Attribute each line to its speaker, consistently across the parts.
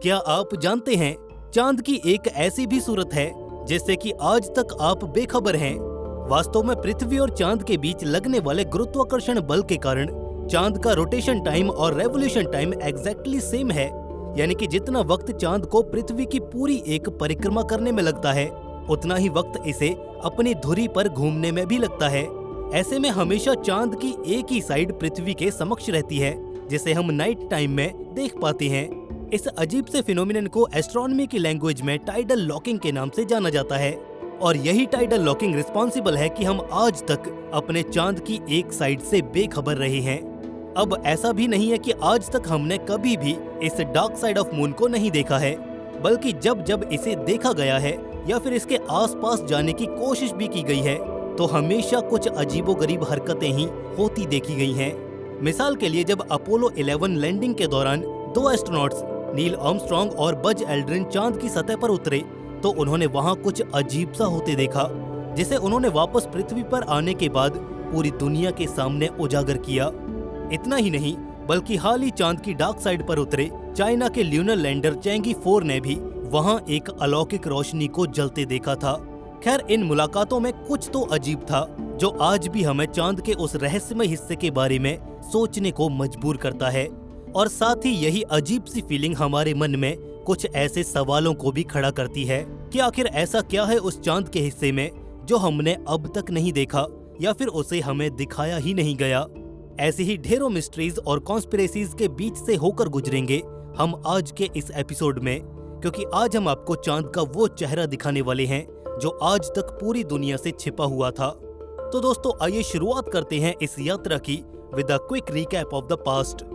Speaker 1: क्या आप जानते हैं चांद की एक ऐसी भी सूरत है जिससे कि आज तक आप बेखबर हैं। वास्तव में पृथ्वी और चांद के बीच लगने वाले गुरुत्वाकर्षण बल के कारण चांद का रोटेशन टाइम और रेवोल्यूशन टाइम एग्जैक्टली सेम है। यानी कि जितना वक्त चांद को पृथ्वी की पूरी एक परिक्रमा करने में लगता है, उतना ही वक्त इसे अपनी धुरी पर घूमने में भी लगता है। ऐसे में हमेशा चांद की एक ही साइड पृथ्वी के समक्ष रहती है, जिसे हम नाइट टाइम में देख पाते हैं। इस अजीब से फिनोमिनन को एस्ट्रोनॉमी की लैंग्वेज में टाइडल लॉकिंग के नाम से जाना जाता है। और यही टाइडल लॉकिंग रिस्पॉन्सिबल है कि हम आज तक अपने चांद की एक साइड से बेखबर रहे हैं। अब ऐसा भी नहीं है कि आज तक हमने कभी भी इस डार्क साइड ऑफ मून को नहीं देखा है, बल्कि जब जब इसे देखा गया है या फिर इसके आसपास जाने की कोशिश भी की गई है, तो हमेशा कुछ अजीबोगरीब हरकतें ही होती देखी गई हैं। मिसाल के लिए जब अपोलो 11 लैंडिंग के दौरान 2 एस्ट्रोनॉट्स नील आर्मस्ट्रॉन्ग और बज एल्ड्रिन चांद की सतह पर उतरे, तो उन्होंने वहां कुछ अजीब सा होते देखा, जिसे उन्होंने वापस पृथ्वी पर आने के बाद पूरी दुनिया के सामने उजागर किया। इतना ही नहीं, बल्कि हाल ही चांद की डार्क साइड पर उतरे चाइना के ल्यूनर लैंडर चैंगी 4 ने भी वहां एक अलौकिक रोशनी को जलते देखा था। खैर, इन मुलाकातों में कुछ तो अजीब था, जो आज भी हमें चांद के उस रहस्यमय हिस्से के बारे में सोचने को मजबूर करता है। और साथ ही यही अजीब सी फीलिंग हमारे मन में कुछ ऐसे सवालों को भी खड़ा करती है कि आखिर ऐसा क्या है उस चांद के हिस्से में जो हमने अब तक नहीं देखा या फिर उसे हमें दिखाया ही नहीं गया। ऐसी ही ढेरों मिस्ट्रीज और कॉन्स्पिरेसीज के बीच से होकर गुजरेंगे हम आज के इस एपिसोड में, क्योंकि आज हम आपको चांद का वो चेहरा दिखाने वाले हैं जो आज तक पूरी दुनिया से छिपा हुआ था। तो दोस्तों, आइए शुरुआत करते हैं इस यात्रा की with a quick recap of the past.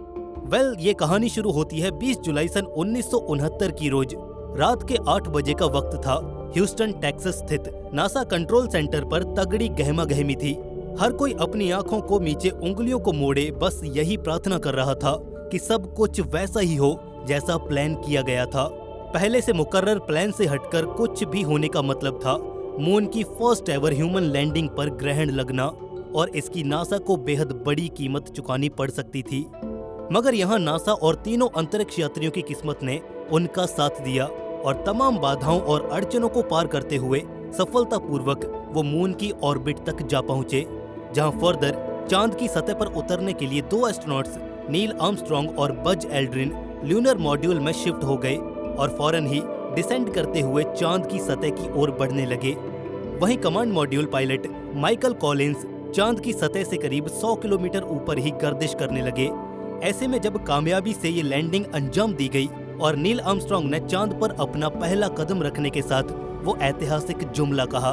Speaker 1: ये कहानी शुरू होती है 20 जुलाई सन 1969 की रोज। रात के 8 बजे का वक्त था। ह्यूस्टन टेक्सास स्थित नासा कंट्रोल सेंटर पर तगड़ी गहमा गहमी थी। हर कोई अपनी आंखों को नीचे उंगलियों को मोड़े बस यही प्रार्थना कर रहा था कि सब कुछ वैसा ही हो जैसा प्लान किया गया था। पहले से मुकर्रर प्लान से हटकर कुछ भी होने का मतलब था मून की फर्स्ट एवर ह्यूमन लैंडिंग पर ग्रहण लगना, और इसकी नासा को बेहद बड़ी कीमत चुकानी पड़ सकती थी। मगर यहाँ नासा और तीनों अंतरिक्ष यात्रियों की किस्मत ने उनका साथ दिया और तमाम बाधाओं और अड़चनों को पार करते हुए सफलतापूर्वक वो मून की ऑर्बिट तक जा पहुंचे, जहां फर्दर चांद की सतह पर उतरने के लिए 2 एस्ट्रोनॉट्स नील आर्मस्ट्रॉन्ग और बज एल्ड्रिन ल्यूनर मॉड्यूल में शिफ्ट हो गए और फौरन ही डिसेंड करते हुए चांद की सतह की ओर बढ़ने लगे। वहीं command module pilot Michael Collins चांद की सतह से करीब 100 किलोमीटर ऊपर ही गर्दिश करने लगे। ऐसे में जब कामयाबी से ये लैंडिंग अंजाम दी गई और नील आर्मस्ट्रॉन्ग ने चांद पर अपना पहला कदम रखने के साथ वो ऐतिहासिक जुमला कहा,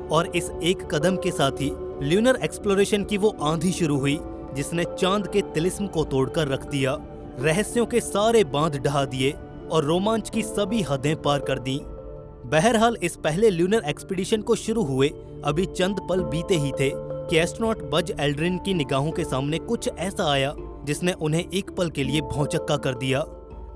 Speaker 1: और इस एक कदम के साथ ही ल्यूनर एक्सप्लोरेशन की वो आंधी शुरू हुई जिसने चांद के तिलिस्म को तोड़कर रख दिया, रहस्यों के सारे बांध ढहा दिए और रोमांच की सभी हदें पार कर दी। बहरहाल, इस पहले ल्यूनर एक्सपीडिशन को शुरू हुए अभी चंद पल बीते ही थे कि एस्ट्रोनॉट बज एल्ड्रिन की निगाहों के सामने कुछ ऐसा आया जिसने उन्हें एक पल के लिए भौंचक्का कर दिया।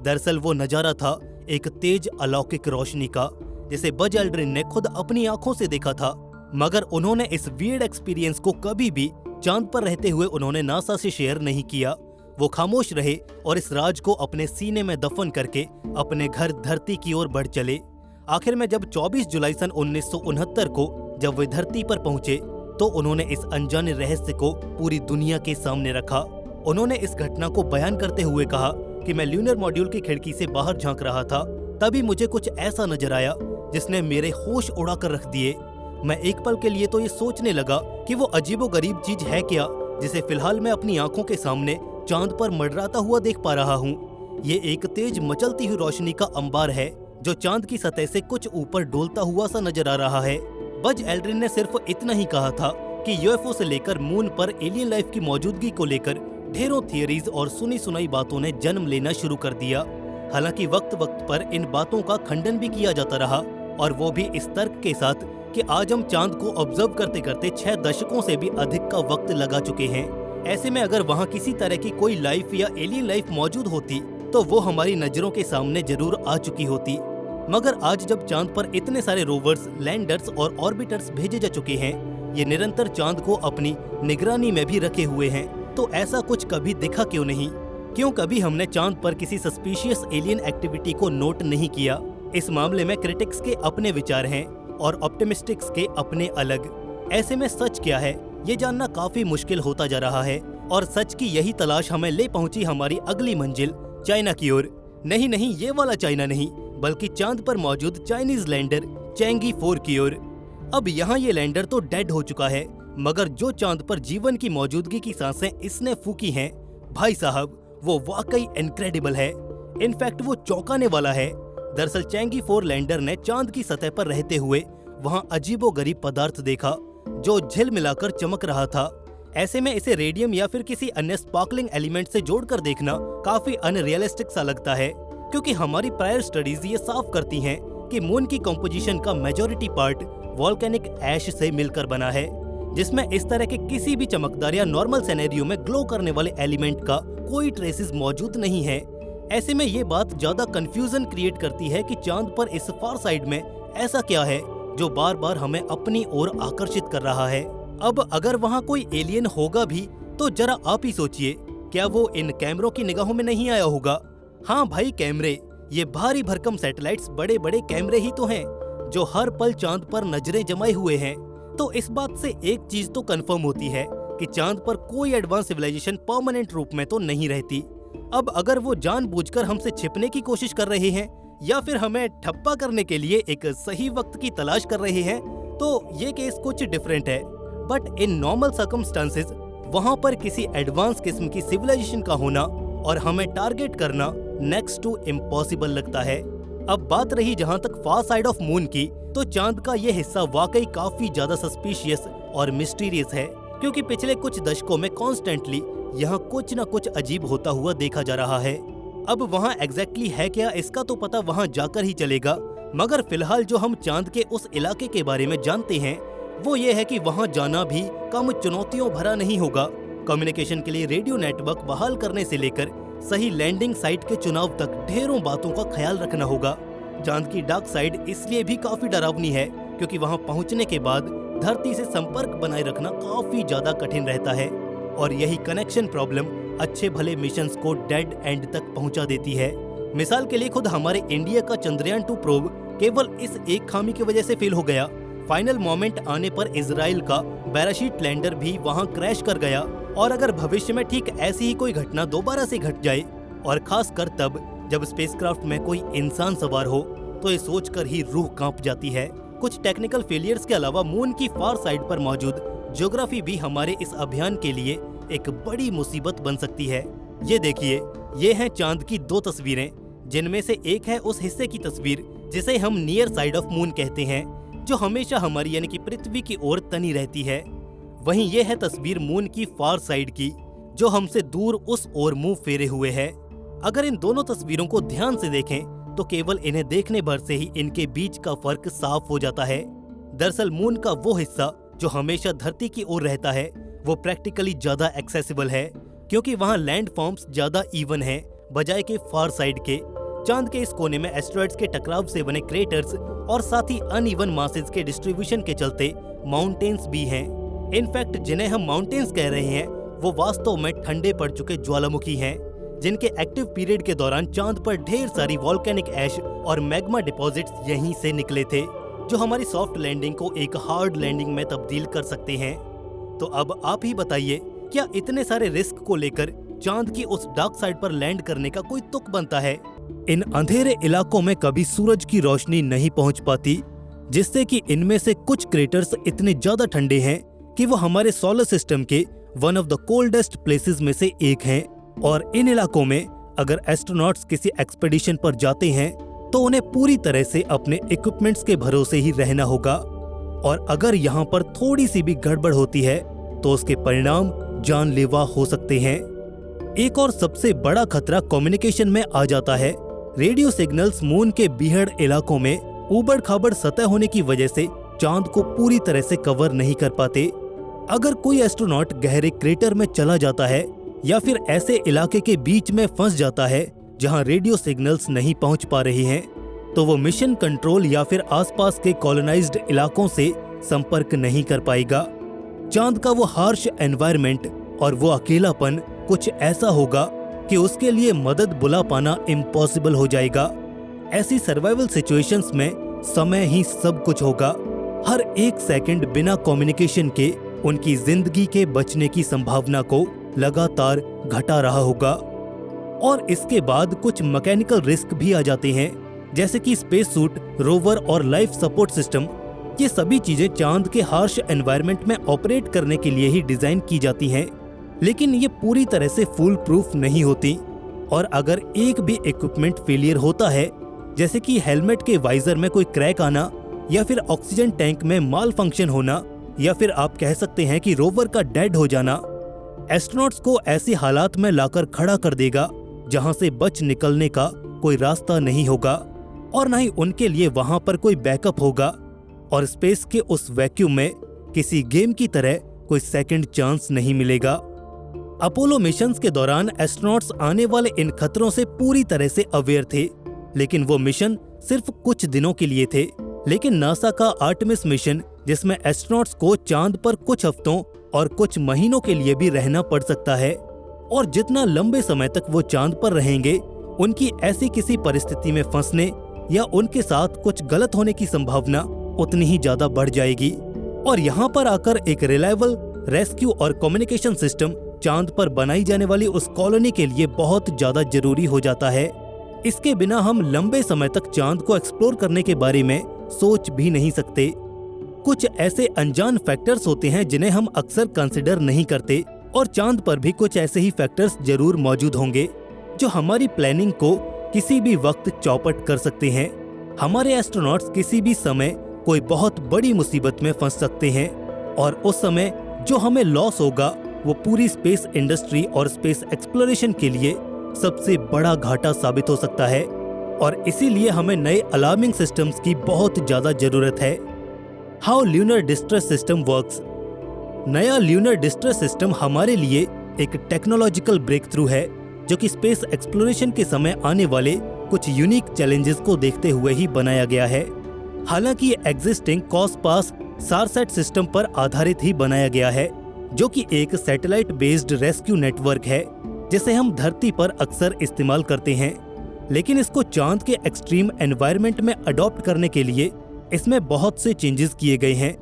Speaker 1: दरअसल वो नजारा था एक तेज अलौकिक रोशनी का, जिसे बज एल्ड्रिन ने खुद अपनी आंखों से देखा था। मगर उन्होंने इस वियर्ड एक्सपीरियंस को कभी भी चांद पर रहते हुए उन्होंने नासा से शेयर नहीं किया। वो खामोश रहे और इस राज को अपने सीने में दफन करके अपने घर धरती की ओर बढ़ चले। आखिर में जब 24 जुलाई सन 1969 को जब वे धरती पर पहुंचे, तो उन्होंने इस अनजाने रहस्य को पूरी दुनिया के सामने रखा। उन्होंने इस घटना को बयान करते हुए कहा कि मैं ल्यूनर मॉड्यूल की खिड़की से बाहर झांक रहा था, तभी मुझे कुछ ऐसा नजर आया जिसने मेरे होश उड़ा कर रख दिए। मैं एक पल के लिए तो ये सोचने लगा कि वो अजीबोगरीब चीज है क्या जिसे फिलहाल मैं अपनी आंखों के सामने चांद पर मंडराता हुआ देख पा रहा हूँ। ये एक तेज मचलती हुई रोशनी का अंबार है जो चांद की सतह से कुछ ऊपर डोलता हुआ सा नजर आ रहा है। बज एल्ड्रिन ने सिर्फ इतना ही कहा था कि यूएफओ से लेकर मून पर एलियन लाइफ की मौजूदगी को लेकर ढेरों थियरीज और सुनी सुनाई बातों ने जन्म लेना शुरू कर दिया। हालांकि वक्त वक्त पर इन बातों का खंडन भी किया जाता रहा, और वो भी इस तर्क के साथ कि आज हम चांद को ऑब्जर्व करते करते 6 दशकों से भी अधिक का वक्त लगा चुके हैं। ऐसे में अगर वहाँ किसी तरह की कोई लाइफ या एलियन लाइफ मौजूद होती तो वो हमारी नजरों के सामने जरूर आ चुकी होती। मगर आज जब चांद पर इतने सारे रोवर्स, लैंडर्स और ऑर्बिटर्स भेजे जा चुके हैं, ये निरंतर चांद को अपनी निगरानी में भी रखे हुए हैं, तो ऐसा कुछ कभी दिखा क्यों नहीं? क्यों कभी हमने चांद पर किसी सस्पिशियस एलियन एक्टिविटी को नोट नहीं किया? इस मामले में क्रिटिक्स के अपने विचार हैं और ऑप्टिमिस्टिक्स के अपने अलग। ऐसे में सच क्या है ये जानना काफी मुश्किल होता जा रहा है और सच की यही तलाश हमें ले पहुंची हमारी अगली मंजिल चाइना की ओर। नहीं, ये वाला चाइना नहीं, बल्कि चांद पर मौजूद चाइनीज लैंडर चैंगी 4 की ओर। अब यहाँ ये लैंडर तो डेड हो चुका है, मगर जो चांद पर जीवन की मौजूदगी की सांसें इसने फूकी हैं, भाई साहब वो वाकई इनक्रेडिबल है। इनफैक्ट वो चौंकाने वाला है। दरअसल चैंगी 4 लैंडर ने चांद की सतह पर रहते हुए वहाँ अजीबोगरीब पदार्थ देखा जो झिलमिलाकर चमक रहा था। ऐसे में इसे रेडियम या फिर किसी अन्य स्पार्कलिंग एलिमेंट से जोड़कर देखना काफी अनरियलिस्टिक सा लगता है, क्योंकि हमारी प्रायर स्टडीज ये साफ करती हैं कि मून की कंपोजिशन का मेजॉरिटी पार्ट वॉल्केनिक ऐश से मिलकर बना है, जिसमें इस तरह के किसी भी चमकदार या नॉर्मल सिनेरियो में ग्लो करने वाले एलिमेंट का कोई ट्रेसेस मौजूद नहीं है। ऐसे में ये बात ज्यादा कंफ्यूजन क्रिएट करती है कि चांद पर इस फार साइड में ऐसा क्या है जो बार बार हमें अपनी ओर आकर्षित कर रहा है। अब अगर वहाँ कोई एलियन होगा भी तो जरा आप ही सोचिए, क्या वो इन कैमरों की निगाहों में नहीं आया होगा? हाँ भाई, कैमरे, ये भारी भरकम सैटेलाइट्स बड़े बड़े कैमरे ही तो हैं जो हर पल चांद पर नजरें जमाए हुए हैं। तो इस बात से एक चीज तो कंफर्म होती है कि चांद पर कोई एडवांस सिविलाइजेशन परमानेंट रूप में तो नहीं रहती। अब अगर वो जानबूझकर हमसे छिपने की कोशिश कर रहे हैं या फिर हमें ठप्पा करने के लिए एक सही वक्त की तलाश कर रहे हैं, तो ये केस कुछ डिफरेंट है। बट इन नॉर्मल सर्कमस्टांसेस वहाँ पर किसी एडवांस किस्म की सिविलाइजेशन का होना और हमें टारगेट करना नेक्स्ट टू इम्पॉसिबल लगता है। अब बात रही जहाँ तक फार साइड ऑफ मून की, तो चांद का ये हिस्सा वाकई काफी ज्यादा सस्पिशियस और मिस्टीरियस है, क्योंकि पिछले कुछ दशकों में कॉन्स्टेंटली यहाँ कुछ न कुछ अजीब होता हुआ देखा जा रहा है। अब वहाँ एग्जैक्टली है क्या, इसका तो पता वहाँ जाकर ही चलेगा, मगर फिलहाल जो हम चांद के उस इलाके के बारे में जानते हैं वो ये है कि वहाँ जाना भी कम चुनौतियों भरा नहीं होगा। कम्युनिकेशन के लिए रेडियो नेटवर्क बहाल करने से लेकर सही लैंडिंग साइट के चुनाव तक ढेरों बातों का ख्याल रखना होगा। चांद की डार्क साइड इसलिए भी काफी डरावनी है क्योंकि वहाँ पहुँचने के बाद धरती से संपर्क बनाए रखना काफी ज्यादा कठिन रहता है, और यही कनेक्शन प्रॉब्लम अच्छे भले मिशंस को डेड एंड तक पहुंचा देती है। मिसाल के लिए खुद हमारे इंडिया का चंद्रयान 2 प्रोब केवल इस एक खामी की वजह से फेल हो गया। फाइनल मोमेंट आने पर इजराइल का बैराशीट लैंडर भी वहां क्रैश कर गया, और अगर भविष्य में ठीक ऐसी ही कोई घटना दोबारा से घट जाए, और खासकर तब जब स्पेसक्राफ्ट में कोई इंसान सवार हो, तो ये सोचकर ही रूह कांप जाती है। कुछ टेक्निकल फेलियर्स के अलावा मून की फार साइड पर मौजूद ज्योग्राफी भी हमारे इस अभियान के लिए एक बड़ी मुसीबत बन सकती है। ये देखिए, ये हैं चांद की 2 तस्वीरें, जिनमें से एक है उस हिस्से की तस्वीर जिसे हम नियर साइड ऑफ मून कहते हैं, जो हमेशा हमारी यानी कि पृथ्वी की ओर तनी रहती है। वहीं ये है तस्वीर मून की फार साइड की, जो हमसे दूर उस ओर मुंह फेरे हुए है। अगर इन दोनों तस्वीरों को ध्यान से देखें तो केवल इन्हें देखने भर से ही इनके बीच का फर्क साफ हो जाता है। दरअसल मून का वो हिस्सा जो हमेशा धरती की ओर रहता है वो प्रैक्टिकली ज्यादा एक्सेसिबल है, क्योंकि वहाँ लैंड फॉर्म्स ज्यादा इवन हैं बजाय के फार साइड के। चांद के इस कोने में एस्टेरॉइड्स के टकराव से बने क्रेटर्स और साथ ही अनइवन मासेस के डिस्ट्रीब्यूशन के चलते माउंटेन्स भी हैं। इनफैक्ट जिन्हें हम माउंटेन्स कह रहे हैं वो वास्तव में ठंडे पड़ चुके ज्वालामुखी हैं, जिनके एक्टिव पीरियड के दौरान चांद पर ढेर सारी वॉल्केनिक ऐश और मैग्मा डिपॉजिट्स यहीं से निकले थे, जो हमारी सॉफ्ट लैंडिंग को एक हार्ड लैंडिंग में तब्दील कर सकते हैं। तो अब आप ही बताइए, क्या इतने सारे रिस्क को लेकर चांद की उस डार्क साइड पर लैंड करने का कोई तुक बनता है? इन अंधेरे इलाकों में कभी सूरज की रोशनी नहीं पहुंच पाती, जिससे कि इनमें से कुछ क्रेटर्स इतने ज्यादा ठंडे हैं कि वो हमारे सोलर सिस्टम के one of the coldest places में से एक हैं। और इन इलाकों में अगर एस्ट्रोनॉट्स किसी एक्सपेडिशन पर जाते हैं तो उन्हें पूरी तरह से अपने इक्विपमेंट्स के भरोसे ही रहना होगा, और अगर यहाँ पर थोड़ी सी भी गड़बड़ होती है तो उसके परिणाम जानलेवा हो सकते हैं। एक और सबसे बड़ा खतरा कम्युनिकेशन में आ जाता है। रेडियो सिग्नल्स मून के बीहड़ इलाकों में ऊबड़ खाबड़ सतह होने की वजह से चांद को पूरी तरह से कवर नहीं कर पाते। अगर कोई एस्ट्रोनॉट गहरे क्रेटर में चला जाता है या फिर ऐसे इलाके के बीच में फंस जाता है जहां रेडियो सिग्नल्स नहीं पहुंच पा रहे हैं, तो वो मिशन कंट्रोल या फिर आसपास के कॉलोनाइज्ड इलाकों से संपर्क नहीं कर पाएगा। चांद का वो हार्श एनवायरनमेंट और वो अकेलापन कुछ ऐसा होगा कि उसके लिए मदद बुला पाना इम्पॉसिबल हो जाएगा। ऐसी सर्वाइवल सिचुएशंस में समय ही सब कुछ होगा। हर एक सेकंड बिना कम्युनिकेशन के उनकी जिंदगी के बचने की संभावना को लगातार घटा रहा होगा। और इसके बाद कुछ मैकेनिकल रिस्क भी आ जाते हैं, जैसे कि स्पेस सूट, रोवर और लाइफ सपोर्ट सिस्टम। ये सभी चीजें चांद के हार्श एनवायरनमेंट में ऑपरेट करने के लिए ही डिजाइन की जाती हैं, लेकिन ये पूरी तरह से फुल प्रूफ नहीं होती। और अगर एक भी इक्विपमेंट फेलियर होता है, जैसे कि हेलमेट के वाइजर में कोई क्रैक आना, या फिर ऑक्सीजन टैंक में माल फंक्शन होना, या फिर आप कह सकते हैं कि रोवर का डेड हो जाना, एस्ट्रोनॉट्स को ऐसे हालात में लाकर खड़ा कर देगा जहां से बच निकलने का कोई रास्ता नहीं होगा, और न ही उनके लिए वहां पर कोई बैकअप होगा। और स्पेस के उस वैक्यूम में किसी गेम की तरह कोई सेकंड चांस नहीं मिलेगा। अपोलो मिशंस के दौरान एस्ट्रोनॉट्स आने वाले इन खतरों से पूरी तरह से अवेयर थे, लेकिन वो मिशन सिर्फ कुछ दिनों के लिए थे। लेकिन नासा का आर्टेमिस मिशन, जिसमें एस्ट्रोनॉट्स को चांद पर कुछ हफ्तों और कुछ महीनों के लिए भी रहना पड़ सकता है, और जितना लंबे समय तक वो चांद पर रहेंगे, उनकी ऐसी किसी परिस्थिति में फंसने या उनके साथ कुछ गलत होने की संभावना उतनी ही ज्यादा बढ़ जाएगी। और यहाँ पर आकर एक रिलायबल रेस्क्यू और कम्युनिकेशन सिस्टम चांद पर बनाई जाने वाली उस कॉलोनी के लिए बहुत ज्यादा जरूरी हो जाता है। इसके बिना हम लंबे समय तक चांद को एक्सप्लोर करने के बारे में सोच भी नहीं सकते। कुछ ऐसे अनजान फैक्टर्स होते हैं जिन्हें हम अक्सर कंसिडर नहीं करते, और चांद पर भी कुछ ऐसे ही फैक्टर्स जरूर मौजूद होंगे जो हमारी प्लानिंग को किसी भी वक्त चौपट कर सकते हैं। हमारे एस्ट्रोनॉट्स किसी भी समय कोई बहुत बड़ी मुसीबत में फंस सकते हैं, और उस समय जो हमें लॉस होगा वो पूरी स्पेस इंडस्ट्री और स्पेस एक्सप्लोरेशन के लिए सबसे बड़ा घाटा साबित हो सकता है। और इसीलिए हमें नए अलार्मिंग सिस्टम्स की बहुत ज्यादा जरूरत है। How lunar distress system works. नया ल्यूनर डिस्ट्रेस सिस्टम हमारे लिए एक टेक्नोलॉजिकल ब्रेक थ्रू है, जो कि स्पेस एक्सप्लोरेशन के समय आने वाले कुछ यूनिक चैलेंजेस को देखते हुए ही बनाया गया है। हालांकि ये एग्जिस्टिंग कॉस्पास सारसैट सिस्टम पर आधारित ही बनाया गया है, जो कि एक सैटेलाइट बेस्ड रेस्क्यू नेटवर्क है, जिसे हम धरती पर अक्सर इस्तेमाल करते हैं। लेकिन इसको चांद के एक्सट्रीम एनवायरनमेंट में अडॉप्ट करने के लिए इसमें बहुत से चेंजेस किए गए हैं।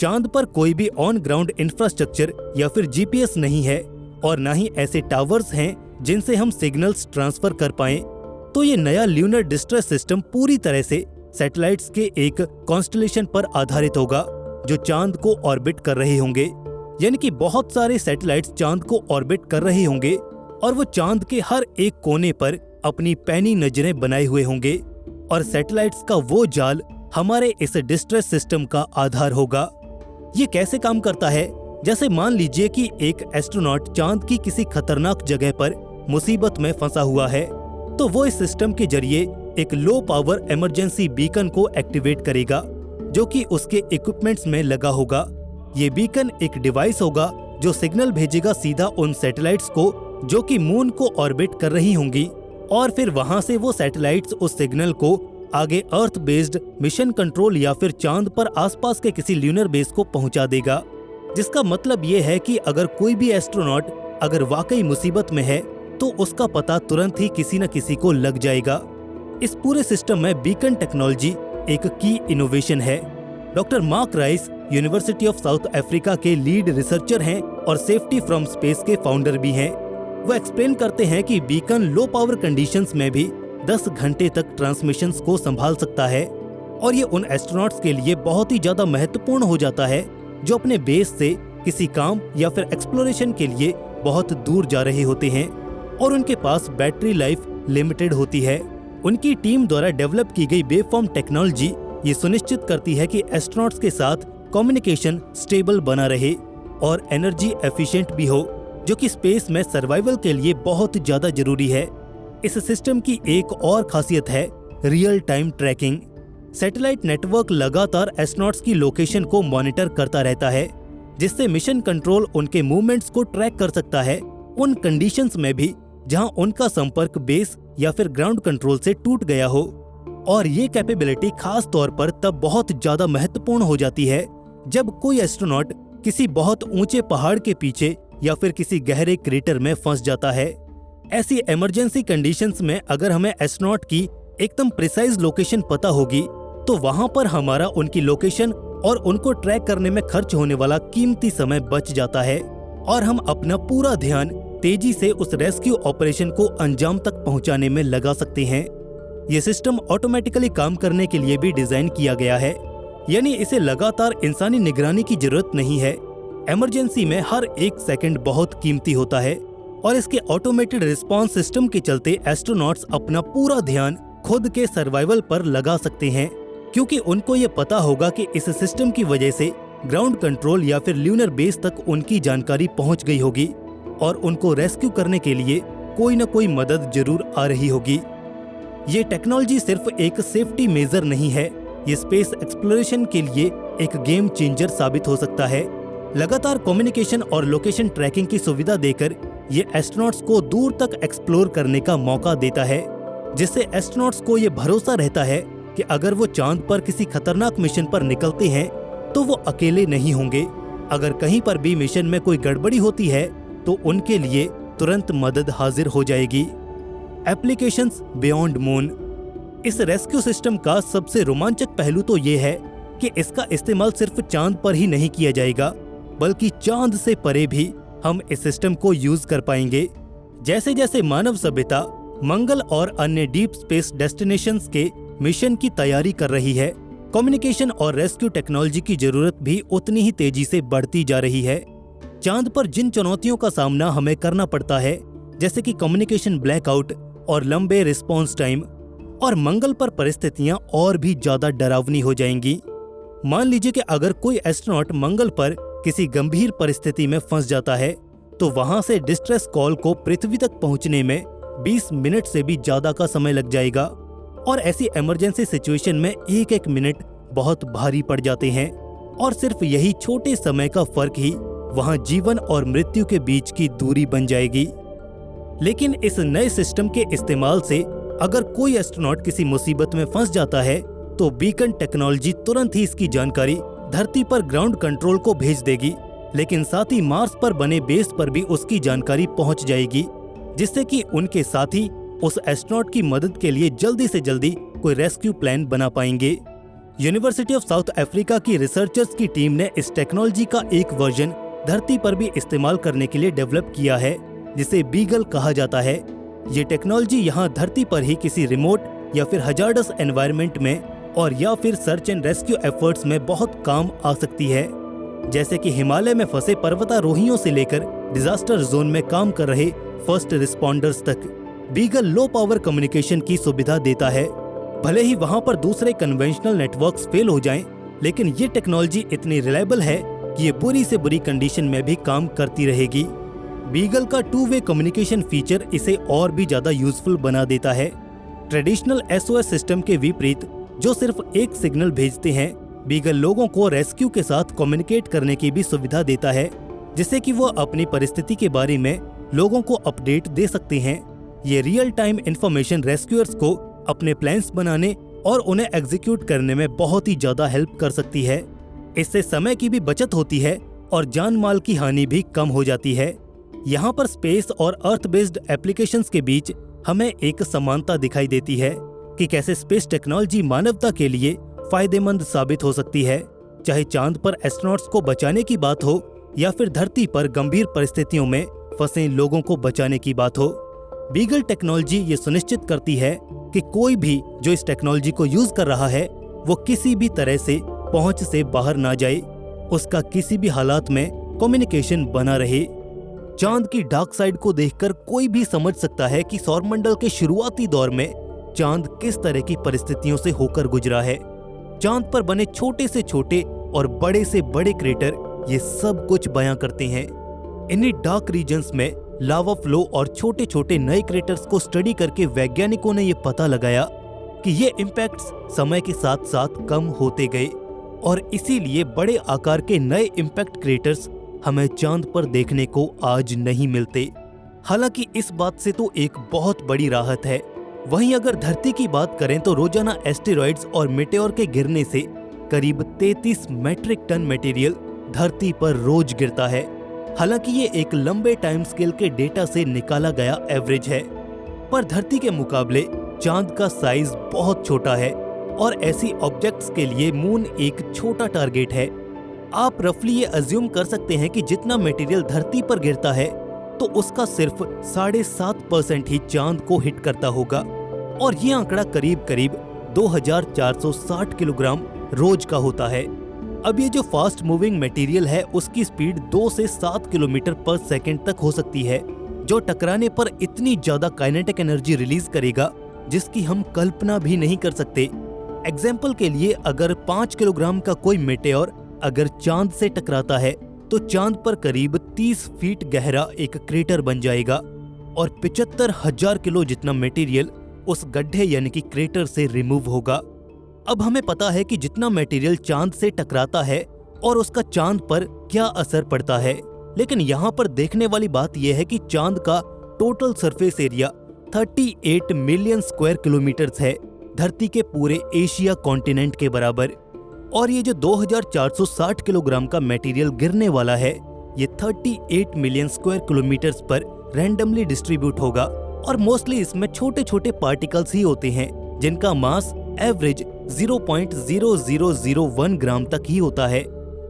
Speaker 1: चांद पर कोई भी ऑन ग्राउंड इंफ्रास्ट्रक्चर या फिर जीपीएस नहीं है, और न ही ऐसे टावर्स हैं जिनसे हम सिग्नल्स ट्रांसफर कर पाएं। तो ये नया ल्यूनर डिस्ट्रेस सिस्टम पूरी तरह से सैटेलाइट्स के एक कॉन्स्टलेशन पर आधारित होगा, जो चांद को ऑर्बिट कर रहे होंगे। यानी कि बहुत सारे सैटेलाइट्स चांद को ऑर्बिट कर रहे होंगे, और वो चांद के हर एक कोने पर अपनी पैनी नजरें बनाए हुए होंगे, और सैटेलाइट्स का वो जाल हमारे इस डिस्ट्रेस सिस्टम का आधार होगा। ये कैसे काम करता है? जैसे मान लीजिए कि एक एस्ट्रोनॉट चांद की किसी खतरनाक जगह पर मुसीबत में फंसा हुआ है, तो वो इस सिस्टम के जरिए एक लो पावर इमरजेंसी बीकन को एक्टिवेट करेगा, जो कि उसके इक्विपमेंट्स में लगा होगा। ये बीकन एक डिवाइस होगा जो सिग्नल भेजेगा सीधा उन सैटेलाइट्स को जो कि मून को ऑर्बिट कर रही होंगी, और फिर वहां से वो सैटेलाइट्स उस सिग्नल को आगे अर्थ बेस्ड मिशन कंट्रोल या फिर चांद पर आसपास के किसी ल्यूनर बेस को पहुंचा देगा। जिसका मतलब ये है कि अगर कोई भी एस्ट्रोनॉट अगर वाकई मुसीबत में है, तो उसका पता तुरंत ही किसी न किसी को लग जाएगा। इस पूरे सिस्टम में बीकन टेक्नोलॉजी एक की इनोवेशन है। Doctor mark rice university of south Africa के लीड रिसर्चर हैं और सेफ्टी फ्रॉम स्पेस के फाउंडर भी हैं। वो एक्सप्लेन करते हैं कि बीकन लो पावर कंडीशंस में भी 10 घंटे तक ट्रांसमिशंस को संभाल सकता है, और ये उन एस्ट्रोनॉट्स के लिए बहुत ही ज्यादा महत्वपूर्ण हो जाता है जो अपने बेस से किसी काम या फिर एक्सप्लोरेशन के लिए बहुत दूर जा रहे होते हैं, और उनके पास बैटरी लाइफ लिमिटेड होती है। उनकी टीम द्वारा डेवलप की गई वेवफॉर्म टेक्नोलॉजी ये सुनिश्चित करती है कि एस्ट्रोनॉट्स के साथ कम्युनिकेशन स्टेबल बना रहे और एनर्जी एफिशिएंट भी हो, जो कि स्पेस में सर्वाइवल के लिए बहुत ज्यादा जरूरी है। इस सिस्टम की एक और खासियत है real time tracking. Satellite network लगातार एस्ट्रोनॉट्स की लोकेशन को मॉनिटर करता रहता है, जिससे मिशन कंट्रोल उनके मूवमेंट्स को ट्रैक कर सकता है, उन कंडीशंस में भी जहां उनका संपर्क बेस या फिर ग्राउंड कंट्रोल से टूट गया हो। और ये कैपेबिलिटी खास तौर पर तब बहुत ज्यादा महत्वपूर्ण हो जाती है जब कोई एस्ट्रोनॉट किसी बहुत ऊंचे पहाड़ के पीछे या फिर किसी गहरे क्रेटर में फंस जाता है। ऐसी इमरजेंसी कंडीशंस में अगर हमें एस्ट्रोनॉट की एकदम प्रिसाइज लोकेशन पता होगी तो वहां पर हमारा उनकी लोकेशन और उनको ट्रैक करने में खर्च होने वाला कीमती समय बच जाता है और हम अपना पूरा ध्यान तेजी से उस रेस्क्यू ऑपरेशन को अंजाम तक पहुंचाने में लगा सकते हैं। ये सिस्टम ऑटोमेटिकली काम करने के लिए भी डिजाइन किया गया है, यानी इसे लगातार इंसानी निगरानी की जरूरत नहीं है। इमरजेंसी में हर एक सेकंड बहुत कीमती होता है और इसके ऑटोमेटेड रिस्पांस सिस्टम के चलते एस्ट्रोनॉट्स अपना पूरा ध्यान खुद के सर्वाइवल पर लगा सकते हैं, क्योंकि उनको ये पता होगा कि इस सिस्टम की वजह से ग्राउंड कंट्रोल या फिर ल्यूनर बेस तक उनकी जानकारी पहुंच गई होगी और उनको रेस्क्यू करने के लिए कोई न कोई मदद जरूर आ रही होगी। ये टेक्नोलॉजी सिर्फ एक सेफ्टी मेजर नहीं है, ये स्पेस एक्सप्लोरेशन के लिए एक गेम चेंजर साबित हो सकता है। लगातार कम्युनिकेशन और लोकेशन ट्रैकिंग की सुविधा देकर ये एस्ट्रोनॉट्स को दूर तक एक्सप्लोर करने का मौका देता है, जिससे एस्ट्रोनॉट्स को ये भरोसा रहता है कि अगर वो चांद पर किसी खतरनाक मिशन पर निकलते हैं तो वो अकेले नहीं होंगे। अगर कहीं पर भी मिशन में कोई गड़बड़ी होती है तो उनके लिए तुरंत मदद हाजिर हो जाएगी। Applications beyond moon. इस रेस्क्यू सिस्टम का सबसे रोमांचक पहलू तो ये है कि इसका इस्तेमाल सिर्फ चांद पर ही नहीं किया जाएगा, बल्कि चांद से परे भी हम इस सिस्टम को यूज कर पाएंगे। जैसे जैसे मानव सभ्यता मंगल और अन्य डीप स्पेस डेस्टिनेशंस के मिशन की तैयारी कर रही है, कम्युनिकेशन और रेस्क्यू टेक्नोलॉजी की जरूरत भी उतनी ही तेजी से बढ़ती जा रही है। चांद पर जिन चुनौतियों का सामना हमें करना पड़ता है, जैसे कि कम्युनिकेशन ब्लैकआउट और लंबे रिस्पॉन्स टाइम, और मंगल पर परिस्थितियां और भी ज्यादा डरावनी हो जाएंगी। मान लीजिए कि अगर कोई एस्ट्रोनॉट मंगल पर किसी गंभीर परिस्थिति में फंस जाता है तो वहां से डिस्ट्रेस कॉल को पृथ्वी तक पहुंचने में 20 मिनट से भी ज्यादा का समय लग जाएगा और ऐसी इमरजेंसी सिचुएशन में एक एक मिनट बहुत भारी पड़ जाते हैं और सिर्फ यही छोटे समय का फर्क ही वहां जीवन और मृत्यु के बीच की दूरी बन जाएगी। लेकिन इस नए सिस्टम के इस्तेमाल से अगर कोई एस्ट्रोनॉट किसी मुसीबत में फंस जाता है तो बीकन टेक्नोलॉजी तुरंत ही इसकी जानकारी धरती पर ग्राउंड कंट्रोल को भेज देगी, लेकिन साथ ही मार्स पर बने बेस पर भी उसकी जानकारी पहुंच जाएगी, जिससे कि उनके साथी उस एस्ट्रोनॉट की मदद के लिए जल्दी से जल्दी कोई रेस्क्यू प्लान बना पाएंगे। यूनिवर्सिटी ऑफ साउथ अफ्रीका की रिसर्चर्स की टीम ने इस टेक्नोलॉजी का एक वर्जन धरती पर भी इस्तेमाल करने के लिए डेवलप किया है, जिसे बीगल कहा जाता है। ये टेक्नोलॉजी यहाँ धरती पर ही किसी रिमोट या फिर हजार्डस एनवायरनमेंट में और या फिर सर्च एंड रेस्क्यू एफर्ट्स में बहुत काम आ सकती है, जैसे कि हिमालय में फंसे पर्वतारोहियों से लेकर डिजास्टर जोन में काम कर रहे फर्स्ट रिस्पॉन्डर्स तक। बीगल लो पावर कम्युनिकेशन की सुविधा देता है। भले ही वहां पर दूसरे कन्वेंशनल नेटवर्क्स फेल हो जाएं, लेकिन ये टेक्नोलॉजी इतनी रिलायबल है कि ये बुरी से बुरी कंडीशन में भी काम करती रहेगी। बीगल का 2-वे कम्युनिकेशन फीचर इसे और भी ज्यादा यूजफुल बना देता है। ट्रेडिशनल SOS सिस्टम के विपरीत जो सिर्फ एक सिग्नल भेजते हैं, बीगल लोगों को रेस्क्यू के साथ कम्युनिकेट करने की भी सुविधा देता है, जिससे कि वो अपनी परिस्थिति के बारे में लोगों को अपडेट दे सकते हैं। ये रियल टाइम इंफॉर्मेशन रेस्क्यूअर्स को अपने प्लान्स बनाने और उन्हें एग्जीक्यूट करने में बहुत ही ज्यादा हेल्प कर सकती है। इससे समय की भी बचत होती है और जान माल की हानि भी कम हो जाती है। यहाँ पर स्पेस और अर्थ बेस्ड एप्लीकेशंस के बीच हमें एक समानता दिखाई देती है कि कैसे स्पेस टेक्नोलॉजी मानवता के लिए फायदेमंद साबित हो सकती है, चाहे चांद पर एस्ट्रोनॉट्स को बचाने की बात हो या फिर धरती पर गंभीर परिस्थितियों में फंसे लोगों को बचाने की बात हो। बीगल टेक्नोलॉजी ये सुनिश्चित करती है कि कोई भी जो इस टेक्नोलॉजी को यूज कर रहा है वो किसी भी तरह से पहुंच से बाहर ना जाए, उसका किसी भी हालात में कम्युनिकेशन बना रहे। चांद की डार्क साइड को देखकर कोई भी समझ सकता है कि सौरमंडल के शुरुआती दौर में चांद किस तरह की परिस्थितियों से होकर गुजरा है। चांद पर बने छोटे से छोटे और बड़े से बड़े क्रेटर ये सब कुछ बयां करते हैं। इन्हीं डार्क रीजन्स में लावा फ्लो और छोटे छोटे नए क्रेटर्स को स्टडी करके वैज्ञानिकों ने ये पता लगाया कि ये इम्पैक्ट्स समय के साथ साथ कम होते गए और इसीलिए बड़े आकार के नए इम्पैक्ट क्रेटर्स हमें चांद पर देखने को आज नहीं मिलते। हालांकि इस बात से तो एक बहुत बड़ी राहत है। वहीं अगर धरती की बात करें तो रोजाना एस्टेरॉइड्स और मेटेओर के गिरने से करीब 33 मेट्रिक टन मटेरियल धरती पर रोज गिरता है हालांकि ये एक लंबे टाइम स्केल के डेटा से निकाला गया एवरेज है, पर धरती के मुकाबले चांद का साइज बहुत छोटा है और ऐसी ऑब्जेक्ट्स के लिए मून एक छोटा टारगेट है। आप रफली ये अज्यूम कर सकते हैं कि जितना मटेरियल धरती पर गिरता है तो उसका सिर्फ 7.5% ही चांद को हिट करता होगा, और ये आंकड़ा करीब करीब 2460 किलोग्राम रोज का होता है। अब ये जो फास्ट मूविंग मटेरियल है उसकी स्पीड 2 से 7 किलोमीटर पर सेकंड तक हो सकती है, जो टकराने पर इतनी ज्यादा काइनेटिक एनर्जी रिलीज करेगा जिसकी हम कल्पना भी नहीं कर सकते। एग्जाम्पल के लिए, अगर 5 किलोग्राम का कोई मेटेओर अगर चांद से टकराता है तो चांद पर करीब 30 फीट गहरा एक क्रेटर बन जाएगा और 75,000 किलो जितना मटेरियल उस गड्ढे यानी कि क्रेटर से रिमूव होगा। अब हमें पता है कि जितना मटेरियल चांद से टकराता है और उसका चांद पर क्या असर पड़ता है, लेकिन यहाँ पर देखने वाली बात यह है कि चांद का total surface area 38 million square kilometres है, धरती के पूरे एशिया कॉन्टिनेंट के बराबर। और ये जो 2460 किलोग्राम का मटेरियल गिरने वाला है, ये 38 मिलियन स्क्वायर किलोमीटर्स पर रैंडमली डिस्ट्रीब्यूट होगा, और मोस्टली इसमें छोटे छोटे पार्टिकल्स ही होते हैं जिनका मास एवरेज 0.0001 ग्राम तक ही होता है।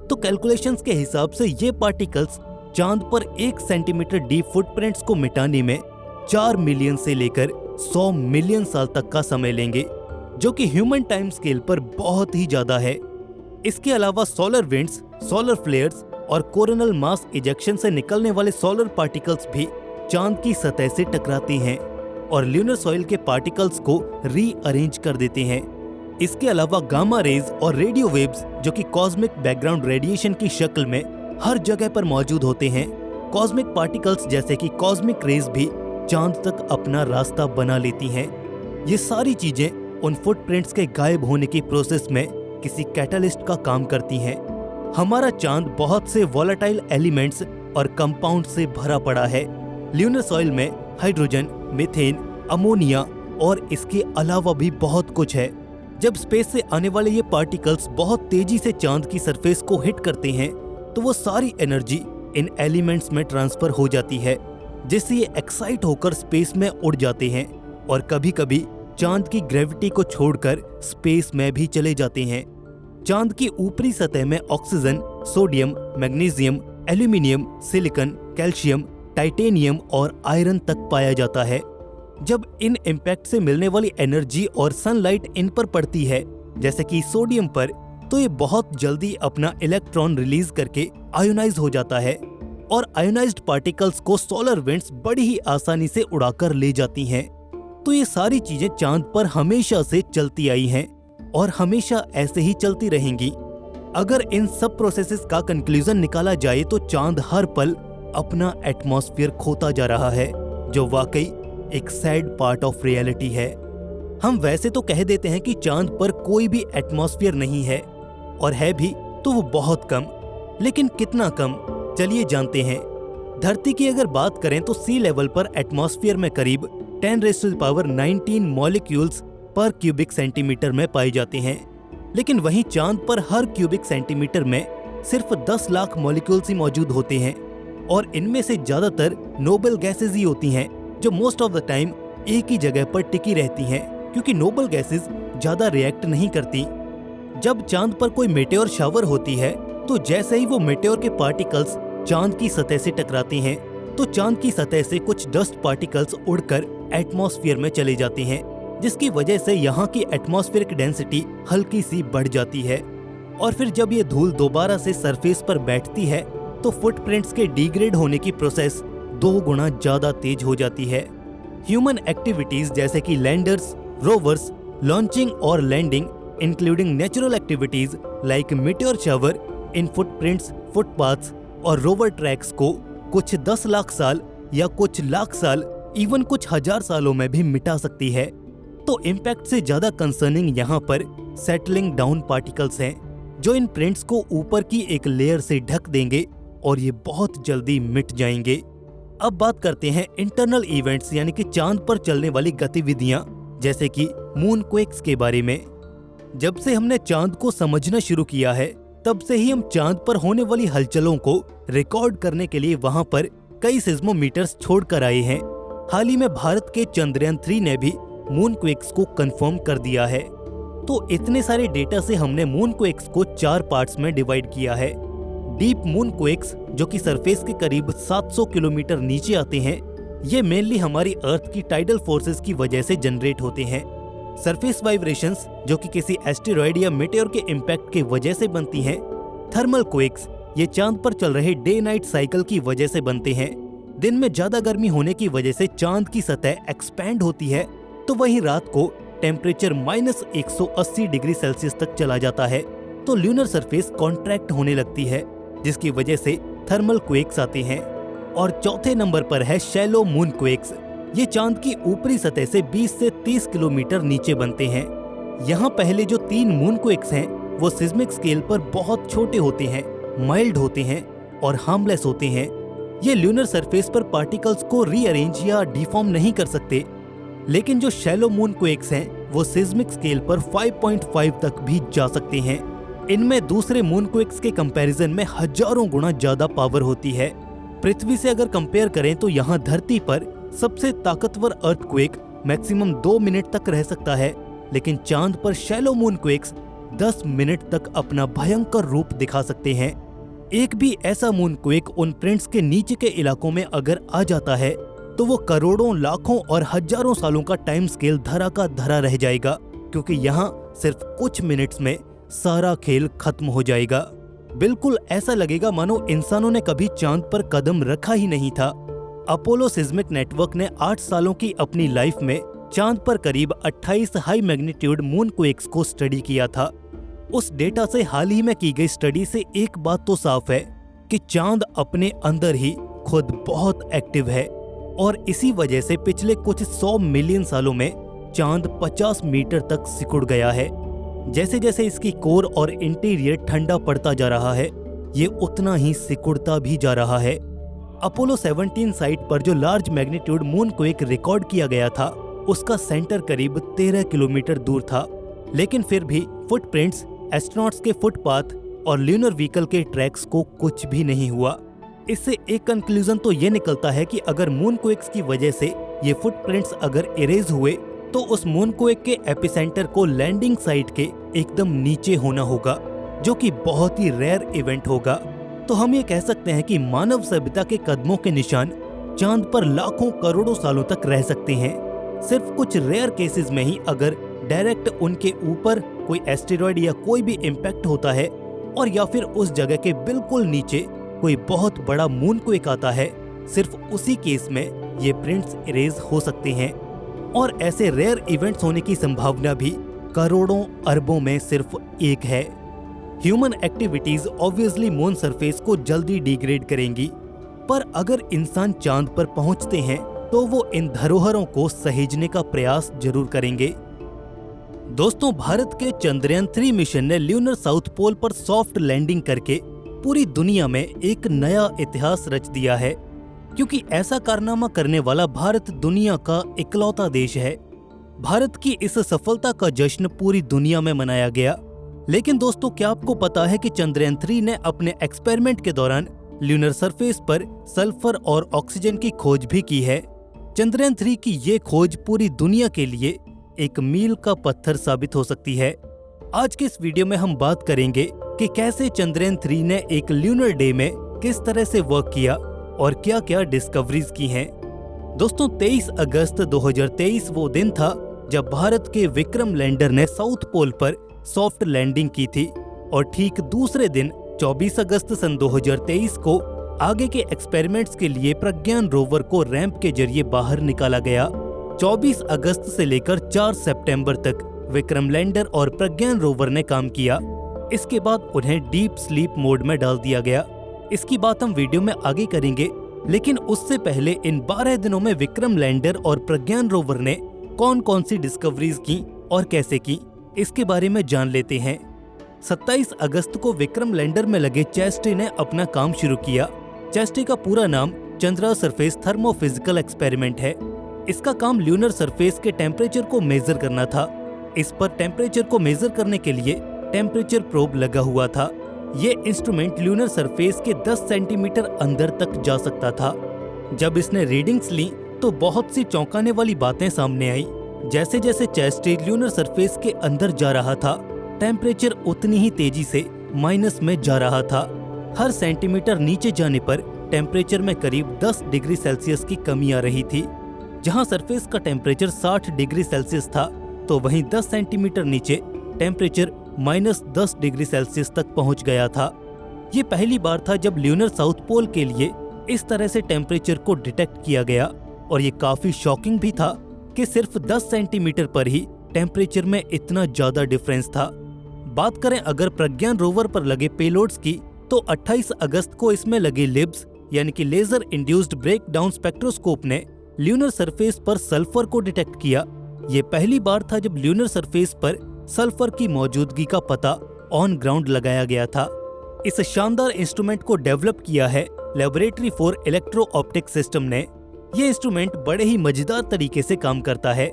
Speaker 1: तो कैलकुलेशंस के हिसाब से ये पार्टिकल्स चांद पर 1 सेंटीमीटर डीप फुटप्रिंट्स को मिटाने में 4 मिलियन से लेकर 100 मिलियन साल तक का समय लेंगे, जो कि ह्यूमन टाइम स्केल पर बहुत ही ज्यादा है। इसके अलावा सोलर विंड्स, सोलर फ्लेयर्स और कोरोनल मास इजेक्शन से निकलने वाले सोलर पार्टिकल्स भी चांद की सतह से टकराते हैं और ल्यूनर सॉइल के पार्टिकल्स को रीअरेंज कर देते हैं। इसके अलावा गामा रेज और रेडियो वेव्स, जो कि कॉस्मिक बैकग्राउंड रेडिएशन की शक्ल में हर जगह पर मौजूद होते हैं, कॉस्मिक पार्टिकल्स जैसे कि कॉस्मिक रेज भी चांद तक अपना रास्ता बना लेती हैं। ये सारी चीजें उन फुटप्रिंट्स के गायब होने की प्रोसेस में किसी कैटालिस्ट का काम करती हैं। हमारा चांद बहुत से वॉलेटाइल एलिमेंट्स और कंपाउंड से भरा पड़ा है। ल्यूनर सॉइल में हाइड्रोजन, मीथेन, अमोनिया और इसके अलावा भी बहुत कुछ है। जब स्पेस से आने वाले ये पार्टिकल्स बहुत तेजी से चांद की सरफेस को हिट करते हैं तो वो सारी एनर्जी इन एलिमेंट्स में ट्रांसफर हो जाती है, जिससे ये एक्साइट होकर स्पेस में उड़ जाते हैं और कभी कभी चांद की ग्रेविटी को छोड़कर स्पेस में भी चले जाते हैं। चांद की ऊपरी सतह में oxygen, sodium, magnesium, aluminium, silicon, calcium, titanium और आयरन तक पाया जाता है। जब इन इम्पैक्ट से मिलने वाली एनर्जी और सनलाइट इन पर पड़ती है, जैसे कि सोडियम पर, तो ये बहुत जल्दी अपना इलेक्ट्रॉन रिलीज करके आयोनाइज हो जाता है और आयोनाइज्ड पार्टिकल्स को सोलर विंड्स बड़ी ही आसानी से उड़ाकर ले जाती हैं। तो ये सारी चीजें चांद पर हमेशा से चलती आई हैं और हमेशा ऐसे ही चलती रहेंगी। अगर इन सब प्रोसेसेस का कंक्लूजन निकाला जाए तो चांद हर पल अपना एटमॉस्फेयर खोता जा रहा है, जो वाकई एक सैड पार्ट ऑफ रियलिटी है। हम वैसे तो कह देते हैं कि चांद पर कोई भी एटमॉस्फेयर नहीं है, और है भी तो वो बहुत कम, लेकिन कितना कम, चलिए जानते हैं। धरती की अगर बात करें तो सी लेवल पर एटमॉस्फेयर में करीब 10⁻19 मॉलिक्यूल्स पर क्यूबिक सेंटीमीटर में पाए जाते हैं, लेकिन वहीं चांद पर हर क्यूबिक सेंटीमीटर में सिर्फ 10 लाख मॉलिक्यूल्स ही मौजूद होते हैं, और इनमें से ज्यादातर नोबल गैसेज ही होती हैं, जो मोस्ट ऑफ द टाइम एक ही जगह पर टिकी रहती हैं, क्योंकि नोबल गैसेज ज्यादा रिएक्ट नहीं करती। जब चांद पर कोई मेटेओर शावर होती है तो जैसे ही वो मेटेओर के पार्टिकल्स चांद की सतह से टकराते हैं तो चांद की सतह से कुछ डस्ट पार्टिकल्स उड़कर एटमॉस्फेयर में चले जाते हैं, जिसकी वजह से यहाँ की एटमॉस्फेरिक डेंसिटी हल्की सी बढ़ जाती है। और फिर जब ये धूल दोबारा से सरफेस पर बैठती है तो फुटप्रिंट्स के डिग्रेड होने की प्रोसेस 2 गुना ज्यादा तेज हो जाती है। ह्यूमन एक्टिविटीज जैसे कि लैंडर्स, रोवर्स, लॉन्चिंग और landing, including natural activities like meteor shower, इन फुटप्रिंट्स, फुटपाथ्स और रोवर ट्रैक्स को कुछ 10 लाख साल या कुछ लाख साल, इवन कुछ हजार सालों में भी मिटा सकती है। तो इम्पैक्ट से ज्यादा कंसर्निंग यहाँ पर सेटलिंग डाउन पार्टिकल्स हैं, जो इन प्रिंट्स को ऊपर की एक लेयर से ढक देंगे और ये बहुत जल्दी मिट जाएंगे। अब बात करते हैं इंटरनल इवेंट्स यानी कि चांद पर चलने वाली गतिविधियां, जैसे कि मून क्वेक्स के बारे में। जब से हमने चांद को समझना शुरू किया है तब से ही हम चांद पर होने वाली हलचलों को रिकॉर्ड करने के लिए वहां पर कई सिस्मोमीटर्स छोड़कर आए हैं। हाल ही में भारत के चंद्रयान 3 ने भी मून क्वेक्स को कंफर्म कर दिया है। तो इतने सारे डेटा से हमने मून क्वेक्स को 4 पार्ट्स में डिवाइड किया है। डीप मून क्वेक्स जो कि सरफेस के करीब 700 किलोमीटर नीचे आते हैं, ये मेनली हमारी अर्थ की टाइडल फोर्सेस की वजह से जनरेट होते हैं। सरफेस वाइब्रेशंस जो कि किसी एस्टेरॉयड या मेटेओर के इम्पैक्ट की वजह से बनती हैं। थर्मल क्वेक्स ये चांद पर चल रहे डे नाइट साइकिल की वजह से बनते हैं। दिन में ज्यादा गर्मी होने की वजह से चांद की सतह एक्सपैंड होती है, तो वहीं रात को टेम्परेचर -180 डिग्री सेल्सियस तक चला जाता है, तो ल्यूनर सरफेस कॉन्ट्रैक्ट होने लगती है, जिसकी वजह से थर्मल क्वेक्स आते हैं। और चौथे नंबर पर है शैलो मून क्वेक्स। ये चांद की ऊपरी सतह से 20 से 30 किलोमीटर नीचे बनते हैं। यहाँ पहले जो 3 मून क्वेक्स हैं वो सिस्मिक स्केल पर बहुत छोटे होते हैं, माइल्ड होते हैं और हार्मलेस होते हैं। ये ल्यूनर सरफेस पर पार्टिकल्स को रीअरेंज या डिफॉर्म नहीं कर सकते। लेकिन जो शैलो मून क्वेक्स हैं वो सिस्मिक स्केल पर 5.5 तक भी जा सकते हैं। इनमें दूसरे मून क्वेक्स के कंपैरिजन में हजारों गुना ज्यादा पावर होती है। पृथ्वी से अगर कंपेयर करें तो यहाँ धरती पर सबसे ताकतवर अर्थक्वेक मैक्सिमम 2 मिनट तक रह सकता है, लेकिन चांद पर शैलो मून क्वेक्स 10 मिनट तक अपना भयंकर रूप दिखा सकते हैं। एक भी ऐसा मून क्वेक उन प्रिंट्स के नीचे के इलाकों में अगर आ जाता है तो वो करोड़ों, लाखों और हजारों सालों का टाइम स्केल धरा का धरा रह जाएगा, क्योंकि यहाँ सिर्फ कुछ मिनट्स में सारा खेल खत्म हो जाएगा। बिल्कुल ऐसा लगेगा मानो इंसानों ने कभी चांद पर कदम रखा ही नहीं था। अपोलो सिस्मिक नेटवर्क ने 8 सालों की अपनी लाइफ में चांद पर करीब 28 हाई मैग्नीट्यूड मून क्वेक्स को स्टडी किया था। उस डेटा से हाल ही में की गई स्टडी से एक बात तो साफ है कि चांद अपने अंदर ही खुद बहुत एक्टिव है, और इसी वजह से पिछले कुछ 100 मिलियन सालों में चांद 50 मीटर तक सिकुड़ गया है। जैसे जैसे इसकी कोर और इंटीरियर ठंडा पड़ता जा रहा है, ये उतना ही सिकुड़ता भी जा रहा है। अपोलो 17 साइट पर जो large magnitude moon quake record किया गया था, उसका सेंटर करीब 13 किलोमीटर दूर था, लेकिन फिर भी फुटप्रिंट्स, एस्ट्रोनॉट्स के फुटपाथ और ल्यूनर व्हीकल के ट्रैक्स को कुछ भी नहीं हुआ। इससे एक कंक्लूजन तो ये निकलता है कि अगर मून क्वेक्स की वजह से ये फुटप्रिंट्स अगर इरेज हुए तो उस मून क्वेक के एपिसेंटर को लैंडिंग साइट के एकदम नीचे होना होगा, जो कि बहुत ही रेयर इवेंट होगा। तो हम ये कह सकते हैं कि मानव सभ्यता के कदमों के निशान चांद पर लाखों करोड़ों सालों तक रह सकते हैं। सिर्फ कुछ रेयर केसेस में ही अगर डायरेक्ट उनके ऊपर कोई एस्टेरॉयड या कोई भी इम्पैक्ट होता है, और या फिर उस जगह के बिल्कुल नीचे कोई बहुत बड़ा मून क्वेक आता है, सिर्फ उसी केस में ये प्रिंट्स इरेज हो सकते हैं। और ऐसे रेयर इवेंट्स होने की संभावना भी करोड़ों अरबों में सिर्फ एक है। Human activities obviously moon surface को जल्दी डिग्रेड करेंगी, पर अगर इंसान चांद पर पहुंचते हैं तो वो इन धरोहरों को सहेजने का प्रयास जरूर करेंगे। दोस्तों, भारत के चंद्रयान 3 मिशन ने ल्यूनर साउथ पोल पर सॉफ्ट लैंडिंग करके पूरी दुनिया में एक नया इतिहास रच दिया है, क्योंकि ऐसा कारनामा करने वाला भारत दुनिया का इकलौता देश है। भारत की इस सफलता का जश्न पूरी दुनिया में मनाया गया। लेकिन दोस्तों, क्या आपको पता है कि चंद्रयान 3 ने अपने एक्सपेरिमेंट के दौरान ल्यूनर सरफेस पर सल्फर और ऑक्सीजन की खोज भी की है। चंद्रयान 3 की ये खोज पूरी दुनिया के लिए एक मील का पत्थर साबित हो सकती है। आज के इस वीडियो में हम बात करेंगे कि कैसे चंद्रयान 3 ने एक ल्यूनर डे में किस तरह से वर्क किया और क्या क्या डिस्कवरीज की हैं। दोस्तों, 23 अगस्त 2023 वो दिन था जब भारत के विक्रम लैंडर ने साउथ पोल पर सॉफ्ट लैंडिंग की थी, और ठीक दूसरे दिन 24 अगस्त सन 2023 को आगे के एक्सपेरिमेंट्स के लिए प्रज्ञान रोवर को रैंप के जरिए बाहर निकाला गया। 24 अगस्त से लेकर 4 सितंबर तक विक्रम लैंडर और प्रज्ञान रोवर ने काम किया। इसके बाद उन्हें डीप स्लीप मोड में डाल दिया गया। इसकी बात हम वीडियो में आगे करेंगे, लेकिन उससे पहले इन 12 दिनों में विक्रम लैंडर और प्रज्ञान रोवर ने कौन कौन सी डिस्कवरीज की और कैसे की, इसके बारे में जान लेते हैं। 27 अगस्त को विक्रम लैंडर में लगे चेस्टे ने अपना काम शुरू किया। चेस्टे का पूरा नाम चंद्रा सरफेस थर्मोफिजिकल एक्सपेरिमेंट है। इसका काम ल्यूनर सरफेस के टेम्परेचर को मेजर करना था। इस पर टेम्परेचर को मेजर करने के लिए टेम्परेचर प्रोब लगा हुआ था। ये इंस्ट्रूमेंट ल्यूनर सरफेस के 10 सेंटीमीटर अंदर तक जा सकता था। जब इसने रीडिंग्स ली तो बहुत सी चौंकाने वाली बातें सामने आई। जैसे जैसे चेस्टी ल्यूनर सरफेस के अंदर जा रहा था, टेम्परेचर उतनी ही तेजी से माइनस में जा रहा था। हर सेंटीमीटर नीचे जाने पर टेम्परेचर में करीब 10 डिग्री सेल्सियस की कमी आ रही थी। जहां सरफेस का टेम्परेचर 60 डिग्री सेल्सियस था, तो वहीं 10 सेंटीमीटर नीचे टेम्परेचर -10 डिग्री सेल्सियस तक पहुंच गया था। ये पहली बार था जब ल्यूनर साउथ पोल के लिए इस तरह से टेम्परेचर को डिटेक्ट किया गया, और ये काफी शॉकिंग भी था कि सिर्फ 10 सेंटीमीटर पर ही टेम्परेचर में इतना ज्यादा डिफरेंस था। बात करें अगर प्रज्ञान रोवर पर लगे पेलोड्स की, तो 28 अगस्त को इसमें लगे लिब्स यानी कि लेजर इंड्यूस्ड ब्रेकडाउन स्पेक्ट्रोस्कोप ने ल्यूनर सरफेस पर सल्फर को डिटेक्ट किया। ये पहली बार था जब ल्यूनर सरफेस पर सल्फर की मौजूदगी का पता ऑन ग्राउंड लगाया गया था। इस शानदार इंस्ट्रूमेंट को डेवलप किया है laboratory for electro optic system ने। ये इंस्ट्रूमेंट बड़े ही मजेदार तरीके से काम करता है।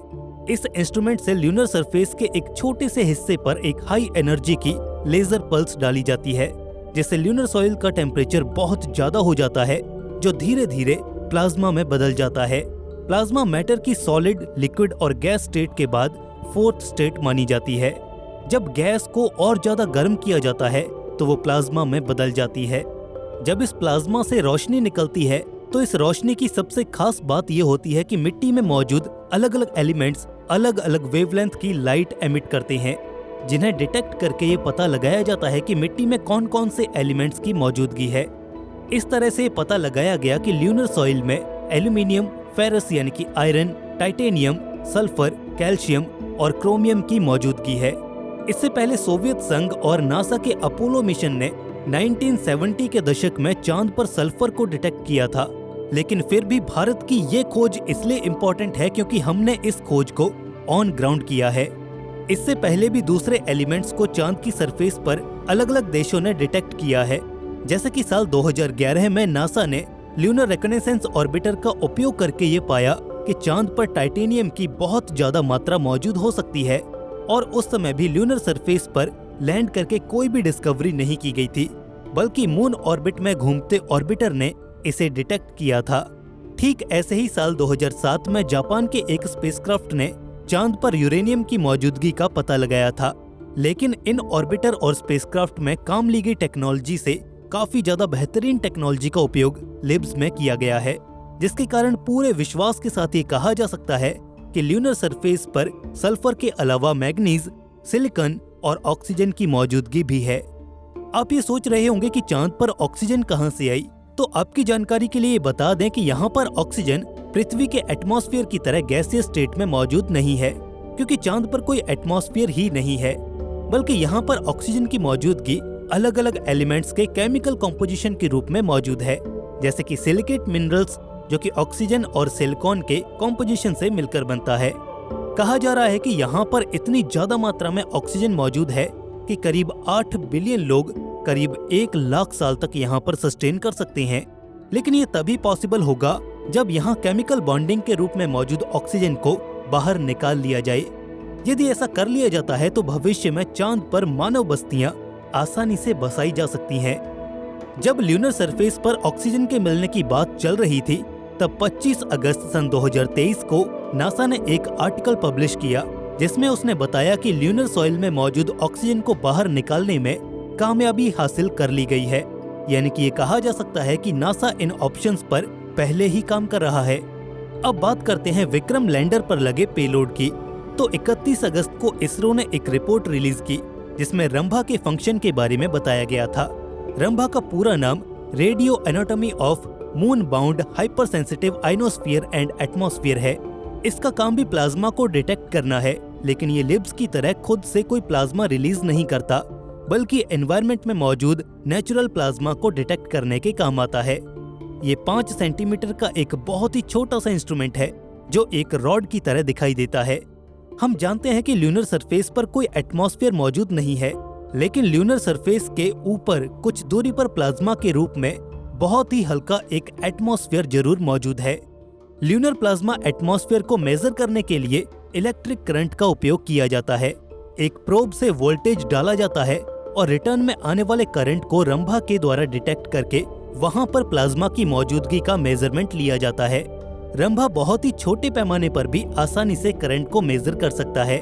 Speaker 1: इस इंस्ट्रूमेंट से ल्यूनर सरफेस के एक छोटे से हिस्से पर एक हाई एनर्जी की लेजर पल्स डाली जाती है, जिससे ल्यूनर सॉइल का टेम्परेचर बहुत ज्यादा हो जाता है, जो धीरे धीरे प्लाज्मा में बदल जाता है। प्लाज्मा मैटर की सॉलिड, लिक्विड और गैस स्टेट के बाद 4th स्टेट मानी जाती है। जब गैस को और ज्यादा गर्म किया जाता है तो वो प्लाज्मा में बदल जाती है। जब इस प्लाज्मा से रोशनी निकलती है तो इस रोशनी की सबसे खास बात ये होती है कि मिट्टी में मौजूद अलग अलग एलिमेंट्स अलग अलग वेवलेंथ की लाइट एमिट करते हैं, जिन्हें डिटेक्ट करके ये पता लगाया जाता है कि मिट्टी में कौन कौन से एलिमेंट्स की मौजूदगी है। इस तरह से पता लगाया गया कि ल्यूनर सॉइल में एल्यूमिनियम, फेरस यानी कि आयरन, टाइटेनियम, सल्फर, कैल्शियम और क्रोमियम की मौजूदगी है। इससे पहले सोवियत संघ और नासा के अपोलो मिशन ने 1970 के दशक में चांद पर सल्फर को डिटेक्ट किया था, लेकिन फिर भी भारत की ये खोज इसलिए इम्पोर्टेंट है क्योंकि हमने इस खोज को ऑन ग्राउंड किया है। इससे पहले भी दूसरे एलिमेंट्स को चांद की सरफेस पर अलग अलग देशों ने डिटेक्ट किया है। जैसे कि साल 2011 में नासा ने ल्यूनर रिकॉनेसेंस ऑर्बिटर का उपयोग करके ये पाया कि चांद पर टाइटेनियम की बहुत ज्यादा मात्रा मौजूद हो सकती है, और उस समय भी ल्यूनर सरफेस पर लैंड करके कोई भी डिस्कवरी नहीं की गई थी, बल्कि मून ऑर्बिट में घूमते ऑर्बिटर ने इसे डिटेक्ट किया था। ठीक ऐसे ही साल 2007 में जापान के एक स्पेसक्राफ्ट ने चांद पर यूरेनियम की मौजूदगी का पता लगाया था, लेकिन इन ऑर्बिटर और स्पेसक्राफ्ट में काम ली गई टेक्नोलॉजी से काफी ज्यादा बेहतरीन टेक्नोलॉजी का उपयोग लिब्स में किया गया है, जिसके कारण पूरे विश्वास के साथ ये कहा जा सकता है कि ल्यूनर सरफेस पर सल्फर के अलावा मैग्नीज, सिलिकॉन और ऑक्सीजन की मौजूदगी भी है। आप ये सोच रहे होंगे कि चांद पर ऑक्सीजन कहां से आई, तो आपकी जानकारी के लिए बता दें कि यहाँ पर ऑक्सीजन पृथ्वी के एटमॉस्फेयर की तरह गैसियस स्टेट में मौजूद नहीं है, क्योंकि चांद पर कोई एटमॉस्फेयर ही नहीं है, बल्कि यहाँ पर ऑक्सीजन की मौजूदगी अलग अलग एलिमेंट्स के केमिकल कॉम्पोजिशन के रूप में मौजूद है, जैसे कि सिलिकेट मिनरल्स, जो कि ऑक्सीजन और सिलिकॉन के कॉम्पोजिशन से मिलकर बनता है। कहा जा रहा है कि यहाँ पर इतनी ज्यादा मात्रा में ऑक्सीजन मौजूद है कि करीब 8 बिलियन लोग करीब 1 लाख साल तक यहाँ पर सस्टेन कर सकते हैं। लेकिन ये तभी पॉसिबल होगा जब यहाँ केमिकल बॉन्डिंग के रूप में मौजूद ऑक्सीजन को बाहर निकाल लिया जाए। यदि ऐसा कर लिया जाता है तो भविष्य में चांद पर मानव बस्तियां आसानी से बसाई जा सकती हैं। जब ल्यूनर सरफेस पर ऑक्सीजन के मिलने की बात चल रही थी, तब 25 अगस्त सन 2023 को नासा ने एक आर्टिकल पब्लिश किया, जिसमें उसने बताया कि ल्यूनर सॉइल में मौजूद ऑक्सीजन को बाहर निकालने में कामयाबी हासिल कर ली गई है। यानी कि ये कहा जा सकता है कि नासा इन ऑप्शंस पर पहले ही काम कर रहा है। अब बात करते हैं विक्रम लैंडर पर लगे पेलोड की। तो 31 अगस्त को इसरो ने एक रिपोर्ट रिलीज की, जिसमें रंभा के फंक्शन के बारे में बताया गया था। रंभा का पूरा नाम radio anatomy of moon bound hyper sensitive ionosphere and atmosphere है। इसका काम भी प्लाज्मा को डिटेक्ट करना है, लेकिन ये लिब्स की तरह खुद से कोई प्लाज्मा रिलीज नहीं करता, बल्कि एनवायरनमेंट में मौजूद नेचुरल प्लाज्मा को डिटेक्ट करने के काम आता है। ये 5 सेंटीमीटर का एक बहुत ही छोटा सा इंस्ट्रूमेंट है, जो एक रॉड की तरह दिखाई देता है। हम जानते हैं कि ल्यूनर सरफेस पर कोई एटमॉस्फेयर मौजूद नहीं है, लेकिन ल्यूनर सरफेस के ऊपर कुछ दूरी पर प्लाज्मा के रूप में बहुत ही हल्का एक एटमॉस्फेयर जरूर मौजूद है। ल्यूनर प्लाज्मा एटमॉस्फेयर को मेजर करने के लिए इलेक्ट्रिक करंट का उपयोग किया जाता है। एक प्रोब से वोल्टेज डाला जाता है और रिटर्न में आने वाले करंट को रंभा के द्वारा डिटेक्ट करके वहां पर प्लाज्मा की मौजूदगी का मेजरमेंट लिया जाता है। रंभा बहुत ही छोटे पैमाने पर भी आसानी से करंट को मेजर कर सकता है।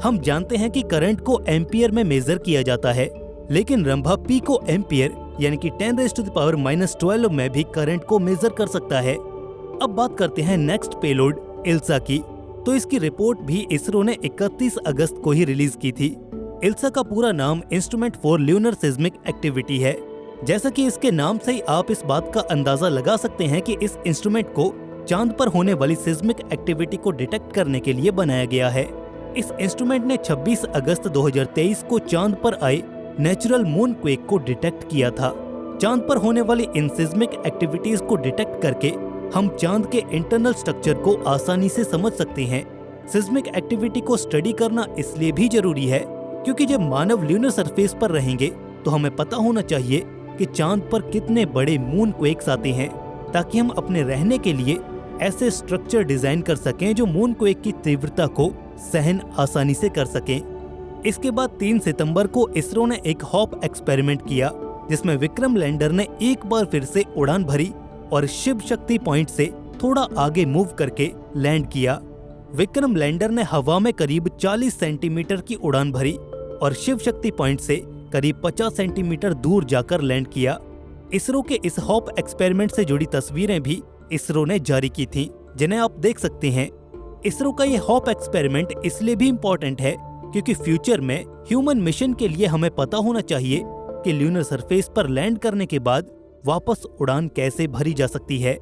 Speaker 1: हम जानते हैं कि करंट को एम्पियर में मेजर किया जाता है, लेकिन रंभा पिको एम्पियर यानी कि 10⁻⁻12 में भी करंट को मेजर कर सकता है। अब बात करते हैं नेक्स्ट पेलोड इल्सा की। तो इसकी रिपोर्ट भी इसरो ने 31 अगस्त को ही रिलीज की थी। इल्सा का पूरा नाम instrument for lunar seismic activity है। जैसा कि इसके नाम से ही आप इस बात का अंदाजा लगा सकते हैं कि इस इंस्ट्रूमेंट को चांद पर होने वाली सिस्मिक एक्टिविटी को डिटेक्ट करने के लिए बनाया गया है। इस इंस्ट्रूमेंट ने 26 अगस्त 2023 को चांद पर आए नेचुरल मून क्वेक को डिटेक्ट किया था। चांद पर होने वाली इन सिस्मिक एक्टिविटीज को डिटेक्ट करके हम चांद के इंटरनल स्ट्रक्चर को आसानी से समझ सकते हैं। सिस्मिक एक्टिविटी को स्टडी करना इसलिए भी जरूरी है क्योंकि जब मानव ल्यूनर सरफेस पर रहेंगे तो हमें पता होना चाहिए कि चांद पर कितने बड़े मून क्वेक्स आते हैं, ताकि हम अपने रहने के लिए ऐसे स्ट्रक्चर डिजाइन कर सकें जो मून क्वेक की तीव्रता को सहन आसानी से कर सकें। इसके बाद 3 सितंबर को इसरो ने एक हॉप एक्सपेरिमेंट किया, जिसमें विक्रम लैंडर ने एक बार फिर से उड़ान भरी और शिव शक्ति पॉइंट से थोड़ा आगे मूव करके लैंड किया। विक्रम लैंडर ने हवा में करीब 40 सेंटीमीटर की उड़ान भरी और शिव शक्ति पॉइंट से करीब 50 सेंटीमीटर दूर जाकर लैंड किया। इसरो के इस हॉप एक्सपेरिमेंट से जुड़ी तस्वीरें भी इसरो ने जारी की थीं, जिन्हें आप देख सकते हैं। इसरो का ये हॉप एक्सपेरिमेंट इसलिए भी इम्पोर्टेंट है क्योंकि फ्यूचर में ह्यूमन मिशन के लिए हमें पता होना चाहिए कि ल्यूनर सरफेस पर लैंड करने के बाद वापस उड़ान कैसे भरी जा सकती है,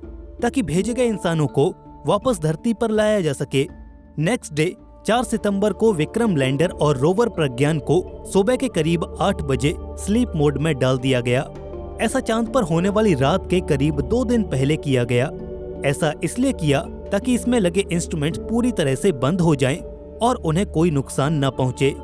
Speaker 1: ताकि भेजे गए इंसानों को वापस धरती पर लाया जा सके। नेक्स्ट डे 4 सितंबर को विक्रम लैंडर और रोवर प्रज्ञान को सुबह के करीब 8 बजे स्लीप मोड में डाल दिया गया। ऐसा चांद पर होने वाली रात के करीब 2 दिन पहले किया गया। ऐसा इसलिए किया ताकि इसमें लगे इंस्ट्रूमेंट्स पूरी तरह से बंद हो जाएं और उन्हें कोई नुकसान न पहुंचे।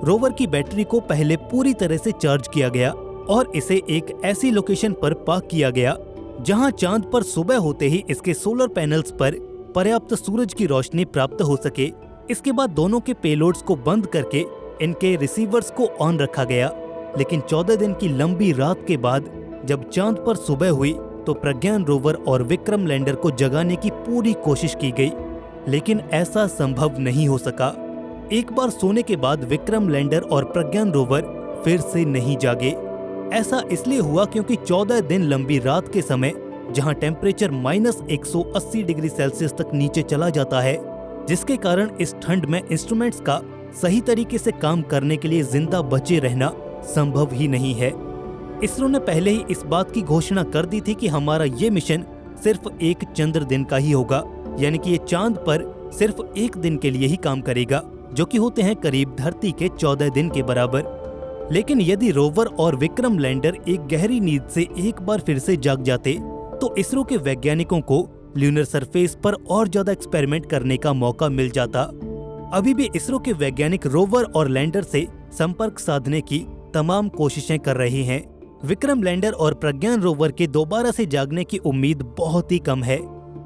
Speaker 1: रोवर की बैटरी को पहले पूरी तरह से चार्ज किया गया और इसे एक ऐसी लोकेशन पर पार्क किया गया जहां चांद पर सुबह होते ही इसके सोलर पैनल्स पर पर्याप्त सूरज की रोशनी प्राप्त हो सके। इसके बाद दोनों के पेलोड्स को बंद करके इनके रिसीवर्स को ऑन रखा गया। लेकिन 14 दिन की लंबी रात के बाद जब चांद पर सुबह हुई तो प्रज्ञान रोवर और विक्रम लैंडर को जगाने की पूरी कोशिश की गई, लेकिन ऐसा संभव नहीं हो सका। एक बार सोने के बाद विक्रम लैंडर और प्रज्ञान रोवर फिर से नहीं जागे। ऐसा इसलिए हुआ क्योंकि 14 दिन लंबी रात के समय जहां टेम्परेचर -180 डिग्री सेल्सियस तक नीचे चला जाता है, जिसके कारण इस ठंड में इंस्ट्रूमेंट्स का सही तरीके से काम करने के लिए जिंदा बचे रहना संभव ही नहीं है। इसरो ने पहले ही इस बात की घोषणा कर दी थी कि हमारा ये मिशन सिर्फ एक चंद्र दिन का ही होगा, यानी कि ये चांद पर सिर्फ एक दिन के लिए ही काम करेगा, जो कि होते हैं करीब धरती के 14 दिन के बराबर। लेकिन यदि रोवर और विक्रम लैंडर एक गहरी नींद से एक बार फिर से जाग जाते तो इसरो के वैज्ञानिकों को ल्यूनर सरफेस पर और ज्यादा एक्सपेरिमेंट करने का मौका मिल जाता। अभी भी इसरो के वैज्ञानिक रोवर और लैंडर से संपर्क साधने की तमाम कोशिशें कर रहे हैं। विक्रम लैंडर और प्रज्ञान रोवर के दोबारा से जागने की उम्मीद बहुत ही कम है,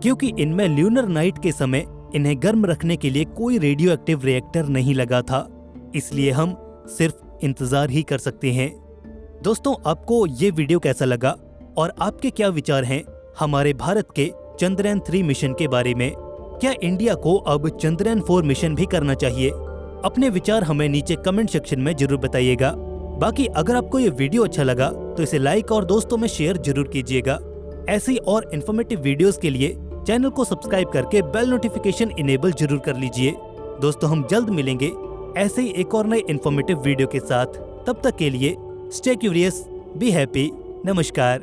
Speaker 1: क्योंकि इनमें ल्यूनर नाइट के समय इन्हें गर्म रखने के लिए कोई रेडियो एक्टिव रिएक्टर नहीं लगा था। इसलिए हम सिर्फ इंतजार ही कर सकते हैं। दोस्तों, आपको ये वीडियो कैसा लगा और आपके क्या विचार हैं हमारे भारत के चंद्रयान 3 मिशन के बारे में? क्या इंडिया को अब चंद्रयान 4 मिशन भी करना चाहिए? अपने विचार हमें नीचे कमेंट सेक्शन में जरूर बताइएगा। बाकी अगर आपको ये वीडियो अच्छा लगा तो इसे लाइक और दोस्तों में शेयर जरूर कीजिएगा। ऐसी और इन्फॉर्मेटिव वीडियोस के लिए चैनल को सब्सक्राइब करके बेल नोटिफिकेशन इनेबल जरूर कर लीजिए। दोस्तों, हम जल्द मिलेंगे ऐसे ही एक और नए इन्फॉर्मेटिव वीडियो के साथ। तब तक के लिए स्टे क्यूरियस, बी हैप्पी। नमस्कार।